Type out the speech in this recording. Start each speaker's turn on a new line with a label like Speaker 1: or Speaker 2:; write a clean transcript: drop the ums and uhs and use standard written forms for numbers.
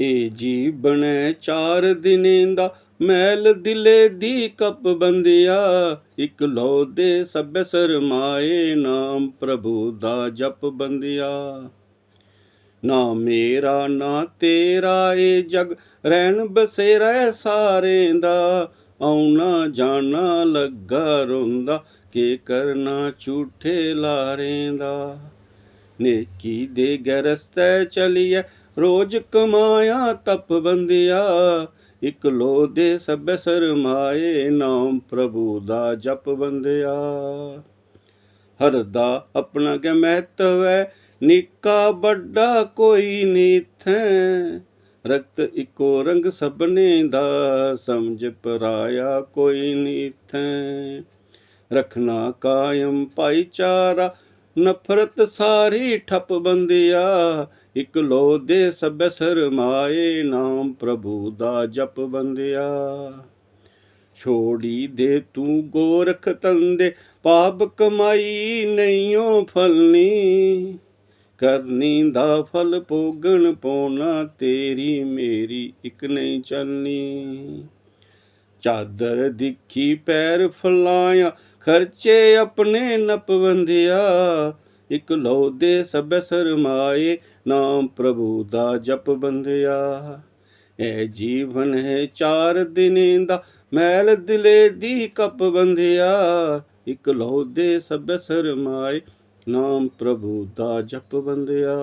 Speaker 1: ਇਹ ਜੀਵਨ ਹੈ 4 ਦਿਨੇ ਦਾ, ਮੈਲ ਦਿਲੇ ਦੀ ਕਪ ਬੰਦਿਆ। ਇਕ ਲੋ ਦੇ ਸਭ ਸਰਮਾਏ, ਨਾਮ ਪ੍ਰਭੂ ਦਾ ਜਪ ਬੰਦਿਆ। ਨਾ ਮੇਰਾ ਨਾ ਤੇਰਾ ਇਹ ਜਗ, ਰਹਿਣ ਬਸੇਰਾ ਸਾਰੇ ਦਾ। ਆਉਣਾ ਜਾਣਾ ਲੱਗਾ ਰੋਂਦਾ, ਕੇ ਕਰਨਾ ਝੂਠੇ ਲਾਰੇ ਦਾ। ਨੇਕੀ ਦੇ ਗਰਸਤੈ ਚਲੀਐ, ਰੋਜ਼ ਕਮਾਇਆ ਤਪ ਬੰਦਿਆ। ਇਕ ਲੋ ਦੇ ਸਭ ਸਰਮਾਏ, ਨਾਮ ਪ੍ਰਭੂ ਦਾ ਜਪ ਬੰਦਿਆ। ਹਰ ਦਾ ਆਪਣਾ ਕਿਆ ਮਹੱਤਵ ਹੈ, ਨਿੱਕਾ ਵੱਡਾ ਕੋਈ ਨੀਥੈ। ਰਕਤ ਇੱਕੋ ਰੰਗ ਸਭਨੇ ਦਾ, ਸਮਝ ਪਰਾਇਆ ਕੋਈ ਨੀਥੈ। ਰੱਖਣਾ ਕਾਇਮ ਭਾਈਚਾਰਾ, ਨਫ਼ਰਤ ਸਾਰੀ ਠੱਪ ਬੰਦਿਆ। ਇਕ ਲੋ ਦੇ ਸਭ ਸਰਮਾਏ, ਨਾਮ ਪ੍ਰਭੂ ਦਾ ਜਪ ਬੰਦਿਆ। ਛੋੜੀ ਦੇ ਤੂੰ ਗੋਰਖ ਧੰਦੇ, ਪਾਪ ਕਮਾਈ ਨਹੀਂਓ ਫਲਨੀ। ਕਰਨੀ ਦਾ ਫਲ ਭੋਗਣ ਪਾਉਣਾ, ਤੇਰੀ ਮੇਰੀ ਇਕ ਨਹੀਂ ਚੱਲਣੀ। ਚਾਦਰ ਦਿਖੀ ਪੈਰ ਫਲਾਇਆ, ਖਰਚੇ ਆਪਣੇ ਨਪ ਬੰਦਿਆ। ਇਕ ਲੋ ਦੇ ਸਭ ਸਰਮਾਏ, ਨਾਮ ਪ੍ਰਭੂ ਦਾ ਜਪ ਬੰਦਿਆ। ਇਹ ਜੀਵਨ ਹੈ 4 ਦਿਨੇ ਦਾ, ਮੈਲ ਦਿਲੇ ਦੀ ਕਪ ਬੰਦਿਆ। ਇਕ ਲੋ ਦੇ ਸਭ ਸਰਮਾਏ, ਨਾਮ ਪ੍ਰਭੂ ਦਾ ਜਪ ਬੰਦਿਆ।